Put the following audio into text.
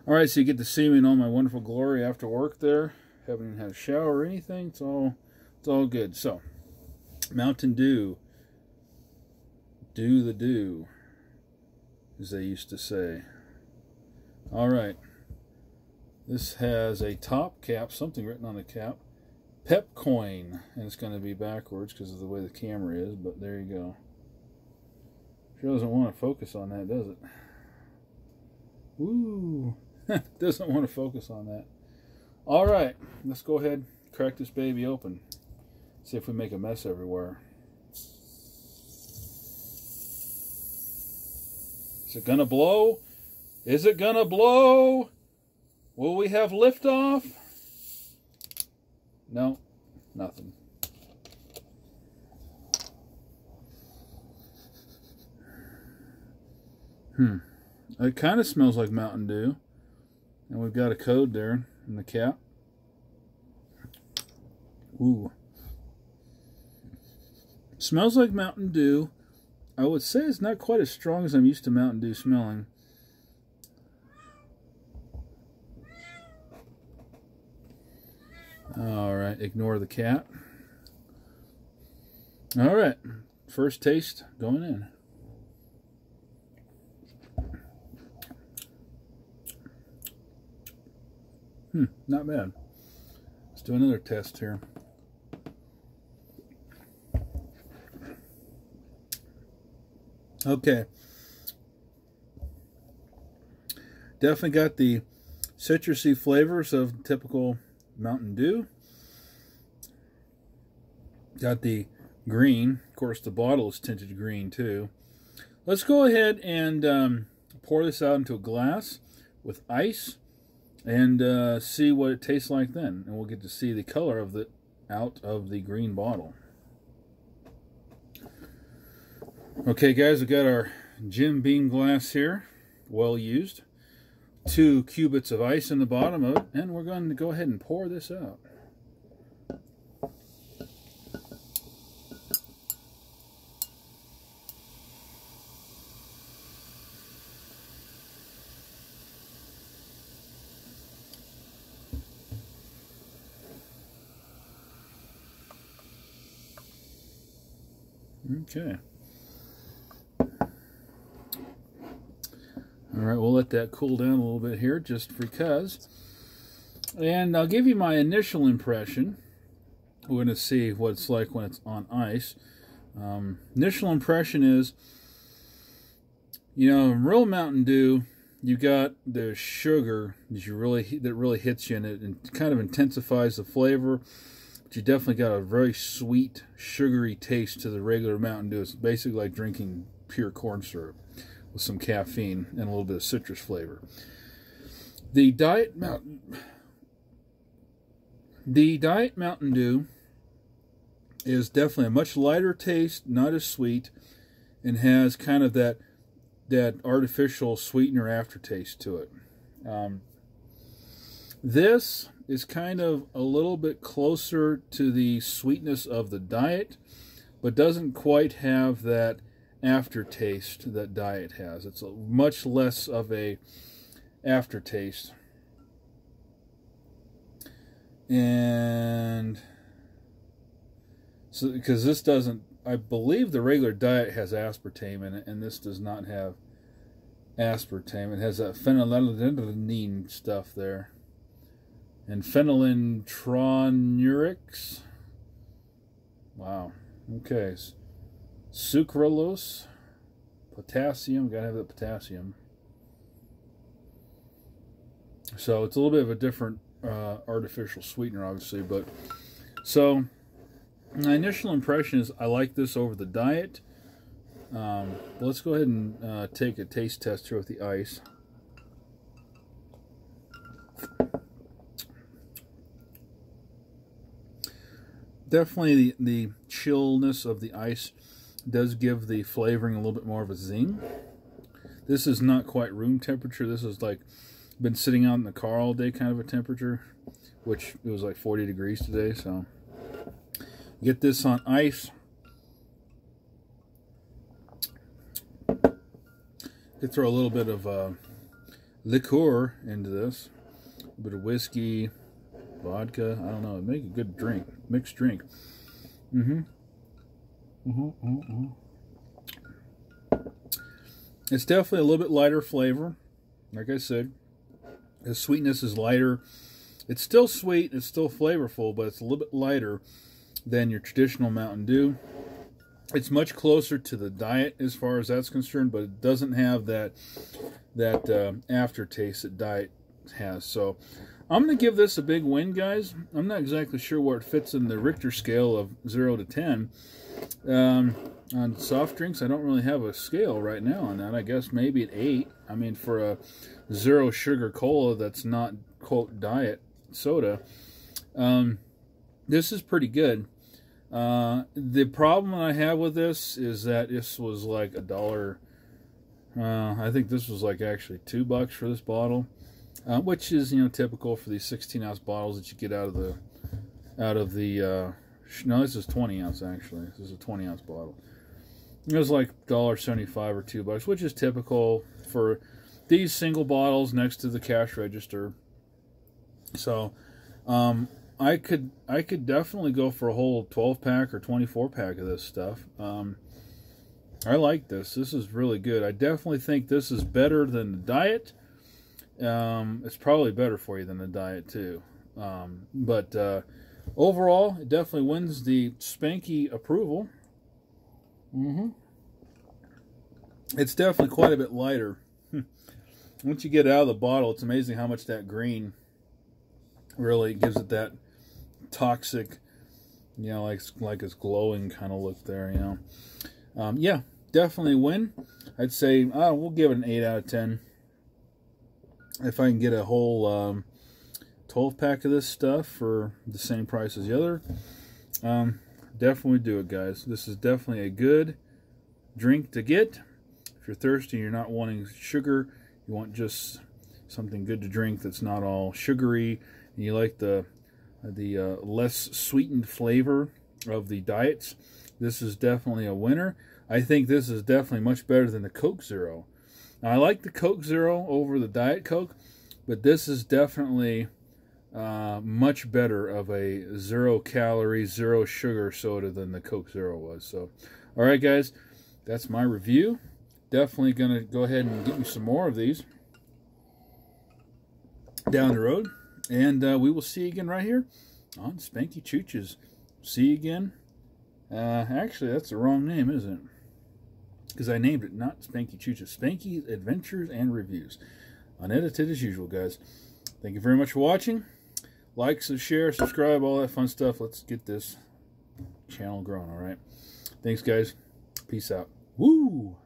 All right, so you get to see me in all my wonderful glory after work there. Haven't even had a shower or anything. It's all good. So, Mountain Dew. Do the do, as they used to say. All right. This has a top cap, something written on the cap. Pepcoin. And it's going to be backwards because of the way the camera is, but there you go. Sure doesn't want to focus on that, does it? Woo! Doesn't want to focus on that. All right, let's go ahead and crack this baby open. See if we make a mess everywhere. Is it gonna blow? Is it gonna blow? Will we have liftoff? No, nothing. It kind of smells like Mountain Dew. And we've got a code there in the cap. Ooh. Smells like Mountain Dew. I would say it's not quite as strong as I'm used to Mountain Dew smelling. Alright, ignore the cat. Alright, first taste going in. Not bad. Let's do another test here. Okay. Definitely got the citrusy flavors of typical Mountain Dew. Got the green. Of course, the bottle is tinted green too. Let's go ahead and pour this out into a glass with ice. And see what it tastes like then. And we'll get to see the color of the out of the green bottle. Okay, guys, we've got our Jim Beam glass here, well used. 2 cubits of ice in the bottom of it, and we're going to go ahead and pour this out. Okay. Alright, we'll let that cool down a little bit here just because. And I'll give you my initial impression. We're going to see what it's like when it's on ice. Initial impression is, you know, in real Mountain Dew, you got the sugar that really hits you, and it kind of intensifies the flavor. But you definitely got a very sweet, sugary taste to the regular Mountain Dew. It's basically like drinking pure corn syrup with some caffeine and a little bit of citrus flavor. The Diet Mountain Dew is definitely a much lighter taste, not as sweet, and has kind of that artificial sweetener aftertaste to it. This is kind of a little bit closer to the sweetness of the Diet, but doesn't quite have that aftertaste that Diet has. It's much less of a aftertaste. And so, because this doesn't, I believe the regular Diet has aspartame in it, and this does not have aspartame. It has that phenylalanine stuff there. And phenyltronurics. Wow. Okay. Sucralose. Potassium. Gotta have the potassium. So it's a little bit of a different artificial sweetener, obviously. But so my initial impression is I like this over the Diet. Let's go ahead and take a taste test here with the ice. Definitely the chillness of the ice does give the flavoring a little bit more of a zing. This is not quite room temperature. This is like been sitting out in the car all day kind of a temperature, which it was like 40 degrees today. So get this on ice. Could throw a little bit of liqueur into this. A bit of whiskey, vodka. I don't know. It'd make a good drink, mixed drink. It's definitely a little bit lighter flavor. Like I said, the sweetness is lighter. It's still sweet, it's still flavorful, but it's a little bit lighter than your traditional Mountain Dew. It's much closer to the Diet as far as that's concerned, but it doesn't have that aftertaste that Diet has. So I'm going to give this a big win, guys. I'm not exactly sure where it fits in the Richter scale of 0 to 10. On soft drinks, I don't really have a scale right now on that. I guess maybe at 8. I mean, for a 0 sugar cola that's not, quote, diet soda, this is pretty good. The problem I have with this is that this was like $1. I think this was like actually $2 for this bottle, which is, you know, typical for these 16-ounce bottles that you get out of the no, this is 20 ounce actually. This is a 20-ounce bottle. It was like $1.75 or $2, which is typical for these single bottles next to the cash register. So, I could definitely go for a whole 12-pack or 24-pack of this stuff. I like this. This is really good. I definitely think this is better than the Diet. It's probably better for you than the Diet too. But overall, it definitely wins the Spanky approval. It's definitely quite a bit lighter. Once you get out of the bottle, it's amazing how much that green really gives it that toxic, you know, like it's glowing kind of look there, you know. Yeah, definitely win. I'd say we'll give it an 8 out of 10. If I can get a whole 12-pack of this stuff for the same price as the other, definitely do it, guys. This is definitely a good drink to get. If you're thirsty, you're not wanting sugar, you want just something good to drink that's not all sugary, and you like the less sweetened flavor of the Diets, this is definitely a winner. I think this is definitely much better than the Coke Zero. Now, I like the Coke Zero over the Diet Coke, but this is definitely much better of a 0-calorie, 0-sugar soda than the Coke Zero was. So, all right, guys, that's my review. Definitely going to go ahead and get me some more of these down the road. And we will see you again right here on Spanky Chooches. See you again. Actually, that's the wrong name, isn't it? Because I named it not Spanky Chooches. Spanky's Adventures and Reviews. Unedited as usual, guys. Thank you very much for watching. Like, share, subscribe, all that fun stuff. Let's get this channel growing, all right? Thanks, guys. Peace out. Woo!